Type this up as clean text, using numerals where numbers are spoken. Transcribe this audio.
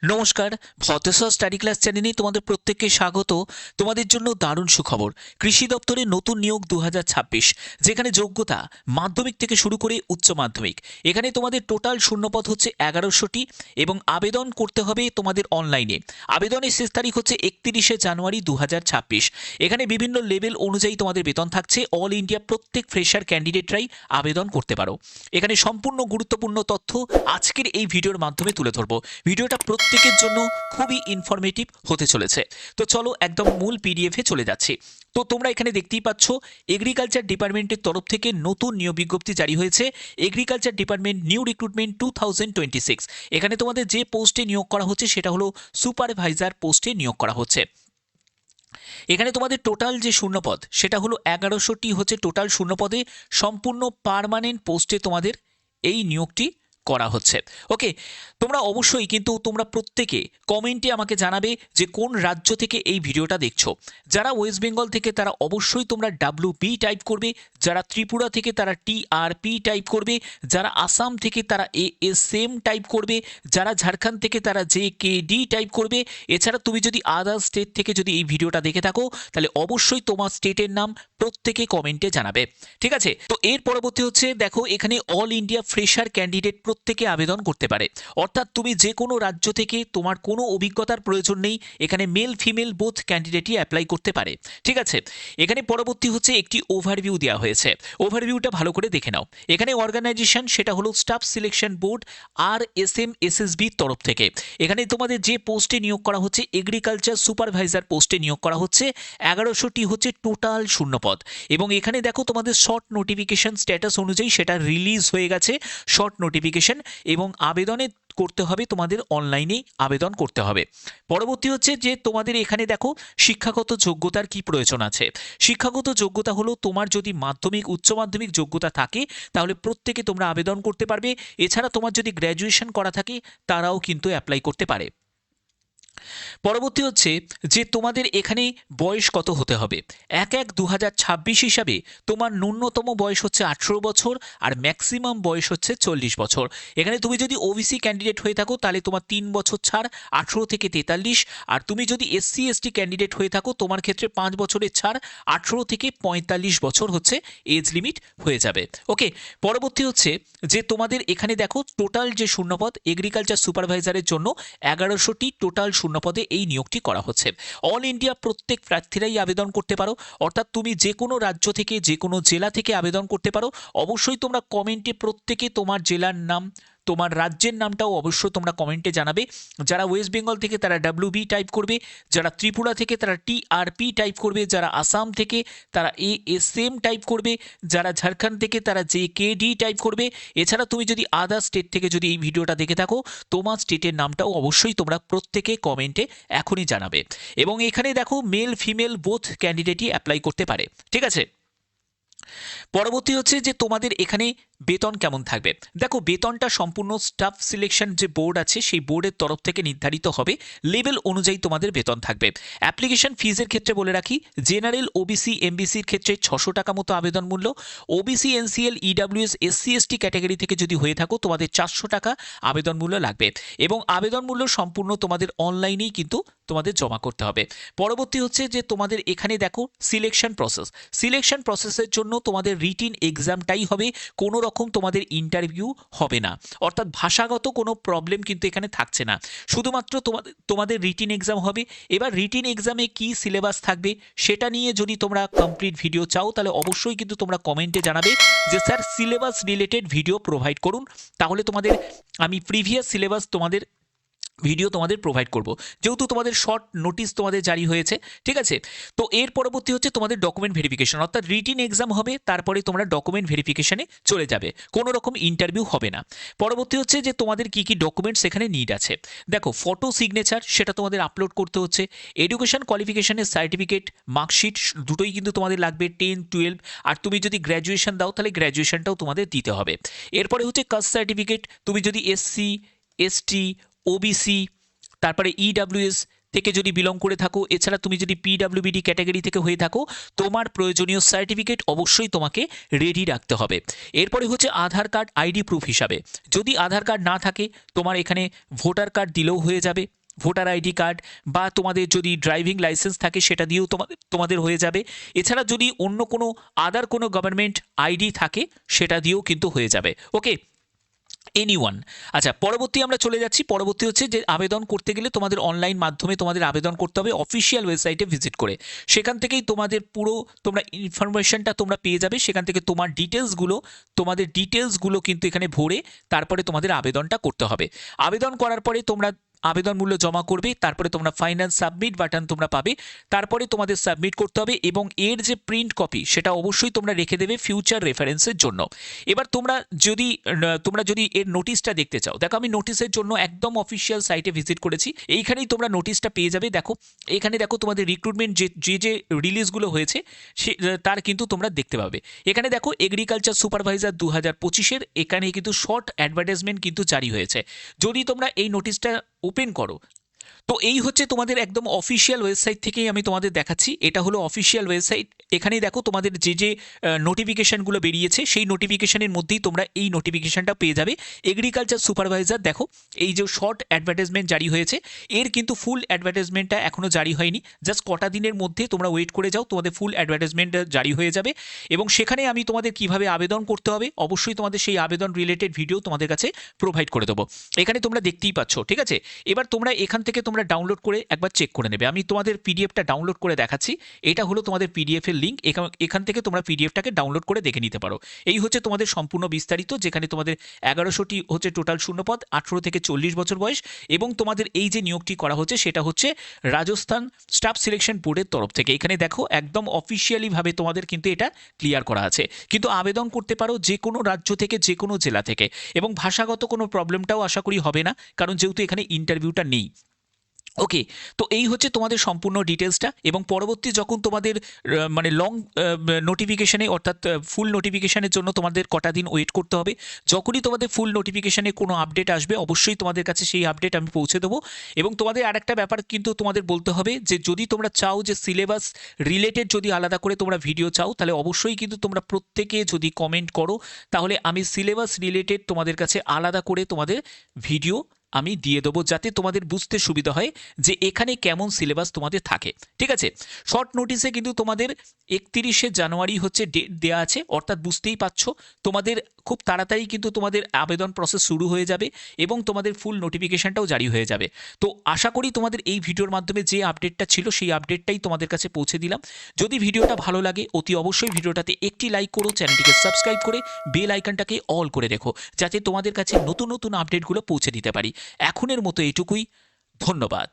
নমস্কার, ভতেশ্বর study class চ্যানেলে তোমাদের প্রত্যেককে স্বাগত। তোমাদের জন্য দারুণ সুখবর। কৃষি দপ্তরে নতুন নিয়োগ 2026, যেখানে যোগ্যতা মাধ্যমিক থেকে শুরু করে উচ্চ মাধ্যমিক। এখানে তোমাদের টোটাল শূন্যপদ হচ্ছে 1100টি এবং আবেদন করতে হবে তোমাদের অনলাইনে। আবেদনের শেষ তারিখ হচ্ছে 31শে জানুয়ারি 2026। এখানে বিভিন্ন লেভেল অনুযায়ী তোমাদের বেতন থাকছে। অল ইন্ডিয়া প্রত্যেক ফ্রেশার ক্যান্ডিডেটরাই আবেদন করতে পারো। এখানে সম্পূর্ণ গুরুত্বপূর্ণ তথ্য আজকের এই ভিডিওর মাধ্যমে তুলে ধরবো। ভিডিওটা প্রত্যেকের জন্য খুবই ইনফরমেটিভ হতে চলেছে। তো চলো একদম মূল পিডিএফে চলে যাচ্ছি। তো তোমরা এখানে দেখতেই পাচ্ছ, এগ্রিকালচার ডিপার্টমেন্টের তরফ থেকে নতুন নিয়োগ বিজ্ঞপ্তি জারি হয়েছে। Agriculture department new recruitment 2026। এখানে তোমাদের যে পোস্টে নিয়োগ করা হচ্ছে সেটা হলো সুপারভাইজার পোস্টে নিয়োগ করা হচ্ছে। এখানে তোমাদের টোটাল যে শূন্যপদ সেটা হলো 1100টি হচ্ছে টোটাল শূন্যপদে। সম্পূর্ণ পার্মানেন্ট পোস্টে তোমাদের এই নিয়োগটি করা হচ্ছে। ওকে, তোমরা অবশ্যই কিন্তু তোমরা প্রত্যেকে কমেন্টে আমাকে জানাবে যে কোন রাজ্য থেকে এই ভিডিওটা দেখছো। যারা ওয়েস্ট বেঙ্গল থেকে তারা অবশ্যই তোমরা WB টাইপ করবে, যারা ত্রিপুরা থেকে তারা TRP টাইপ করবে, যারা আসাম থেকে তারা ASM টাইপ করবে, যারা ঝাড়খণ্ড থেকে তারা JKD টাইপ করবে। এছাড়া তুমি যদি আদার স্টেট থেকে যদি এই ভিডিওটা দেখে থাকো তাহলে অবশ্যই তোমার স্টেটের নাম প্রত্যেকে কমেন্টে জানাবে। ঠিক আছে, তো এর পরবর্তী হচ্ছে দেখো, এখানে অল ইন্ডিয়া ফ্রেশার ক্যান্ডিডেট প্রত্যেকে আবেদন করতে পারে। অর্থাৎ তুমি যে কোনো রাজ্য থেকে, তোমার কোনো অভিজ্ঞতার প্রয়োজন নেই। এখানে মেল ফিমেল বোথ ক্যান্ডিডেটই অ্যাপ্লাই করতে পারে। ঠিক আছে, এখানে পরবর্তী হচ্ছে একটি ওভারভিউ দেওয়া হয়েছে। ওভারভিউটা ভালো করে দেখে নাও। এখানে অর্গানাইজেশন সেটা হলো স্টাফ সিলেকশন বোর্ড RSMSSBর তরফ থেকে। এখানে তোমাদের যে পোস্টে নিয়োগ করা হচ্ছে এগ্রিকালচার সুপারভাইজার পোস্টে নিয়োগ করা হচ্ছে। 1100টি হচ্ছে টোটাল শূন্যপদ। এবং এখানে দেখো তোমাদের শর্ট নোটিফিকেশন স্ট্যাটাস অনুযায়ী সেটা রিলিজ হয়ে গেছে, শর্ট নোটিফিকেশন। এবং আবেদনে করতে হবে তোমাদের অনলাইনেই আবেদন করতে হবে। পরবর্তী হচ্ছে যে তোমাদের এখানে দেখো শিক্ষাগত যোগ্যতার কি প্রয়োজন আছে। শিক্ষাগত যোগ্যতা হলো তোমার যদি মাধ্যমিক উচ্চ মাধ্যমিক যোগ্যতা থাকে তাহলে প্রত্যেকে তোমরা আবেদন করতে পারবে। এছাড়া তোমার যদি গ্র্যাজুয়েশন করা থাকে তারাও কিন্তু অ্যাপ্লাই করতে পারে। পরবর্তী হচ্ছে যে তোমাদের এখানে বয়স কত হতে হবে। 1/1/2026 হিসাবে তোমার ন্যূনতম বয়স হচ্ছে 18 বছর আর ম্যাক্সিমাম বয়স হচ্ছে 40 বছর। এখানে তুমি যদি ওবিসি ক্যান্ডিডেট হয়ে থাকো তাহলে তোমার 3 বছর ছাড় 18 থেকে 43। আর তুমি যদি SC/ST ক্যান্ডিডেট হয়ে থাকো তোমার ক্ষেত্রে 5 বছরের ছাড় 18 থেকে 45 বছর হচ্ছে এজ লিমিট হয়ে যাবে। ওকে, পরবর্তী হচ্ছে যে তোমাদের এখানে দেখো টোটাল যে শূন্যপদ এগ্রিকালচার সুপারভাইজারের জন্য 1100টি টোটাল শূন্যপদে এই নিয়োগটি করা হচ্ছে। অল ইন্ডিয়া প্রত্যেক প্রার্থীরাই আবেদন করতে পারো। অর্থাৎ তুমি যে কোনো রাজ্য থেকে যে কোনো জেলা থেকে আবেদন করতে পারো। অবশ্যই তোমরা কমেন্টে প্রত্যেকে তোমার জেলার নাম তোমার রাজ্যের নামটাও অবশ্যই তোমরা কমেন্টে জানাবে। যারা ওয়েস্ট বেঙ্গল থেকে তারা WB টাইপ করবে, যারা ত্রিপুরা থেকে তারা TRP টাইপ করবে, যারা আসাম থেকে তারা ASM টাইপ করবে, যারা ঝাড়খণ্ড থেকে তারা JKD টাইপ করবে। এছাড়া তুমি যদি আদার স্টেট থেকে যদি এই ভিডিওটা দেখে থাকো তোমার স্টেটের নামটাও অবশ্যই তোমরা প্রত্যেকে কমেন্টে এখনই জানাবে। এবং এখানে দেখো মেল ফিমেল বোথ ক্যান্ডিডেটই অ্যাপ্লাই করতে পারে। ঠিক আছে, পরবর্তী হচ্ছে যে তোমাদের এখানে বেতন কেমন থাকবে। দেখো বেতনটা সম্পূর্ণ স্টাফ সিলেকশন যে বোর্ড আছে সেই বোর্ডের তরফ থেকে নির্ধারিত হবে। লেভেল অনুযায়ী তোমাদের বেতন থাকবে। অ্যাপ্লিকেশন ফিজের ক্ষেত্রে বলে রাখি, জেনারেল ওবিসি এমবিসির ক্ষেত্রে 600 টাকা মতো আবেদন মূল্য। OBC NCL EWS SC/ST category থেকে যদি হয়ে থাকো তোমাদের 400 টাকা আবেদন মূল্য লাগবে। এবং আবেদন মূল্য সম্পূর্ণ তোমাদের অনলাইনেই কিন্তু তোমাদের জমা করতে হবে। পরবর্তী হচ্ছে যে তোমাদের এখানে দেখো সিলেকশন প্রসেস। সিলেকশন প্রসেসের জন্য তোমাদের রিটিন এক্সামটাই হবে, কোনো রকম তোমাদের ইন্টারভিউ হবে না। অর্থাৎ ভাষাগত কোনো প্রবলেম কিন্তু এখানে থাকছে না, শুধুমাত্র তোমাদের রিটিন এক্সাম হবে। এবার রিটিন এক্সামে কি সিলেবাস থাকবে সেটা নিয়ে যদি তোমরা কমপ্লিট ভিডিও চাও তাহলে অবশ্যই কিন্তু তোমরা কমেন্টে জানাবে যে sir syllabus related video provide করুন। তাহলে তোমাদের আমি প্রিভিয়াস সিলেবাস তোমাদের ভিডিও তোমাদের প্রোভাইড করব, যেহেতু তোমাদের শর্ট নোটিশ তোমাদের জারি হয়েছে। ঠিক আছে, তো এর পরবর্তী হচ্ছে তোমাদের ডকুমেন্ট ভেরিফিকেশন। অর্থাৎ রিটিন এক্সাম হবে, তারপরে তোমরা ডকুমেন্ট ভেরিফিকেশনে চলে যাবে, কোনো রকম ইন্টারভিউ হবে না। পরবর্তী হচ্ছে যে তোমাদের কি কি ডকুমেন্টস এখানে নিড আছে। দেখো ফটো সিগনেচার সেটা তোমাদের আপলোড করতে হচ্ছে। এডুকেশন কোয়ালিফিকেশনের সার্টিফিকেট মার্কশিট দুটোই কিন্তু তোমাদের লাগবে, 10, 12। আর তুমি যদি গ্র্যাজুয়েশন দাও তাহলে গ্র্যাজুয়েশনটাও তোমাদের দিতে হবে। এরপরে হচ্ছে কাস্ট সার্টিফিকেট, তুমি যদি SC ST OBC তারপরে EWS থেকে যদি বিলং করে থাকো, এছাড়া তুমি যদি পিডব্লিউবিডি ক্যাটাগরি থেকে হয়ে থাকো, তোমার প্রয়োজনীয় সার্টিফিকেট অবশ্যই তোমাকে রেডি রাখতে হবে। এরপরে হচ্ছে আধার কার্ড আইডি প্রুফ হিসাবে। যদি আধার কার্ড না থাকে, তোমার এখানে ভোটার কার্ড দিলেও হয়ে যাবে, ভোটার আইডি কার্ড, বা তোমাদের যদি ড্রাইভিং লাইসেন্স থাকে সেটা দিয়েও তোমাদের হয়ে যাবে। এছাড়া যদি অন্য কোনো আদার কোনো গভর্নমেন্ট আইডি থাকে সেটা দিয়েও কিন্তু হয়ে যাবে। ওকে, এনিওয়ান। আচ্ছা, পরবর্তী আমরা চলে যাচ্ছি। পরবর্তী হচ্ছে যে আবেদন করতে গেলে তোমাদের অনলাইন মাধ্যমে তোমাদের আবেদন করতে হবে অফিসিয়াল ওয়েবসাইটে ভিজিট করে। সেখান থেকেই তোমাদের পুরো তোমরা ইনফরমেশনটা তোমরা পেয়ে যাবে। সেখান থেকে তোমাদের ডিটেলসগুলো কিন্তু এখানে ভরে তারপরে তোমাদের আবেদনটা করতে হবে। আবেদন করার পরে তোমরা আবেদন মূল্য জমা করবে, তারপরে তোমরা ফাইনাল সাবমিট বাটন তোমরা পাবে, তারপরে তোমাদের সাবমিট করতে হবে এবং এর যে প্রিন্ট কপি সেটা অবশ্যই তোমরা রেখে দেবে ফিউচার রেফারেন্সের জন্য। এবার তোমরা যদি এর নোটিশটা দেখতে চাও, দেখো আমি নোটিশের জন্য একদম অফিসিয়াল সাইটে ভিজিট করেছি। এইখানেই তোমরা নোটিশটা পেয়ে যাবে। দেখো এখানে দেখো তোমাদের রিক্রুটমেন্ট যে রিলিজগুলো হয়েছে তার কিন্তু তোমরা দেখতে পাবে। এখানে দেখো এগ্রিকালচার সুপারভাইজার 2025-এর এখানে কিন্তু শর্ট অ্যাডভার্টাইজমেন্ট কিন্তু জারি হয়েছে। যদি তোমরা এই নোটিশটা ওপেন করো, তো এই হচ্ছে তোমাদের একদম অফিসিয়াল ওয়েবসাইট থেকেই আমি তোমাদের দেখাচ্ছি। এটা হলো অফিসিয়াল ওয়েবসাইট। এখানেই দেখো তোমাদের যে নোটিফিকেশানগুলো বেরিয়েছে সেই নোটিফিকেশানের মধ্যেই তোমরা এই নোটিফিকেশানটা পেয়ে যাবে। এগ্রিকালচার সুপারভাইজার, দেখো এই যে শর্ট অ্যাডভার্টাইজমেন্ট জারি হয়েছে, এর কিন্তু ফুল অ্যাডভার্টাইজমেন্টটা এখনও জারি হয়নি। জাস্ট কটা দিনের মধ্যে তোমরা ওয়েট করে যাও, তোমাদের ফুল অ্যাডভার্টাইজমেন্ট জারি হয়ে যাবে। এবং সেখানে আমি তোমাদের কিভাবে আবেদন করতে হবে অবশ্যই তোমাদের সেই আবেদন রিলেটেড ভিডিও তোমাদের কাছে প্রোভাইড করে দেবো। এখানে তোমরা দেখতেই পাচ্ছ, ঠিক আছে। এবার তোমরা এখান থেকে তোমরা ডাউনলোড করে একবার চেক করে নেবে। আমি তোমাদের পিডিএফটা ডাউনলোড করে দেখাচ্ছি। এটা হলো তোমাদের পিডিএফের লিঙ্ক। এখান থেকে তোমরা পিডিএফটাকে ডাউনলোড করে দেখে নিতে পারো। এই হচ্ছে তোমাদের সম্পূর্ণ বিস্তারিত, যেখানে তোমাদের 1100টি হচ্ছে টোটাল শূন্যপদ, 18 থেকে 40 বছর বয়স, এবং তোমাদের এই যে নিয়োগটি করা হচ্ছে সেটা হচ্ছে রাজস্থান স্টাফ সিলেকশন বোর্ডের তরফ থেকে। এখানে দেখো একদম অফিসিয়ালিভাবে তোমাদের কিন্তু এটা ক্লিয়ার করা আছে। কিন্তু আবেদন করতে পারো যে কোনো রাজ্য থেকে, যে কোনো জেলা থেকে, এবং ভাষাগত কোনো প্রবলেমটাও আশা করি হবে না, কারণ যেহেতু এখানে ইন্টারভিউটা নেই। ওকে, তো এই হচ্ছে তোমাদের সম্পূর্ণ ডিটেলসটা। এবং পরবর্তী যখন তোমাদের মানে লং নোটিফিকেশানে, অর্থাৎ ফুল নোটিফিকেশানের জন্য তোমাদের কটা দিন ওয়েট করতে হবে। যখনই তোমাদের ফুল নোটিফিকেশানে কোনো আপডেট আসবে অবশ্যই তোমাদের কাছে সেই আপডেট আমি পৌঁছে দেবো। এবং তোমাদের আরেকটা ব্যাপার কিন্তু তোমাদের বলতে হবে যে যদি তোমরা চাও যে সিলেবাস রিলেটেড যদি আলাদা করে তোমরা ভিডিও চাও, তাহলে অবশ্যই কিন্তু তোমরা প্রত্যেকে যদি কমেন্ট করো, তাহলে আমি সিলেবাস রিলেটেড তোমাদের কাছে আলাদা করে তোমাদের ভিডিও আমি দিয়ে দেবো, যাতে তোমাদের বুঝতে সুবিধা হয় যে এখানে কেমন সিলেবাস তোমাদের থাকে। ঠিক আছে, শর্ট নোটিসে কিন্তু তোমাদের 31শে জানুয়ারি হচ্ছে ডেট দেওয়া আছে, অর্থাৎ বুঝতেই পারছো তোমাদের খুব তাড়াতাড়ি কিন্তু তোমাদের আবেদন প্রসেস শুরু হয়ে যাবে এবং তোমাদের ফুল নোটিফিকেশানটাও জারি হয়ে যাবে। তো আশা করি তোমাদের এই ভিডিওর মাধ্যমে যে আপডেটটা ছিল সেই আপডেটটাই তোমাদের কাছে পৌঁছে দিলাম। যদি ভিডিওটা ভালো লাগে অতি অবশ্যই ভিডিওটাতে একটি লাইক করো, চ্যানেলটিকে সাবস্ক্রাইব করে বেল আইকনটাকে অল করে রেখো, যাতে তোমাদের কাছে নতুন নতুন আপডেটগুলো পৌঁছে দিতে পারি। এখনের মতো এইটুকুই, ধন্যবাদ।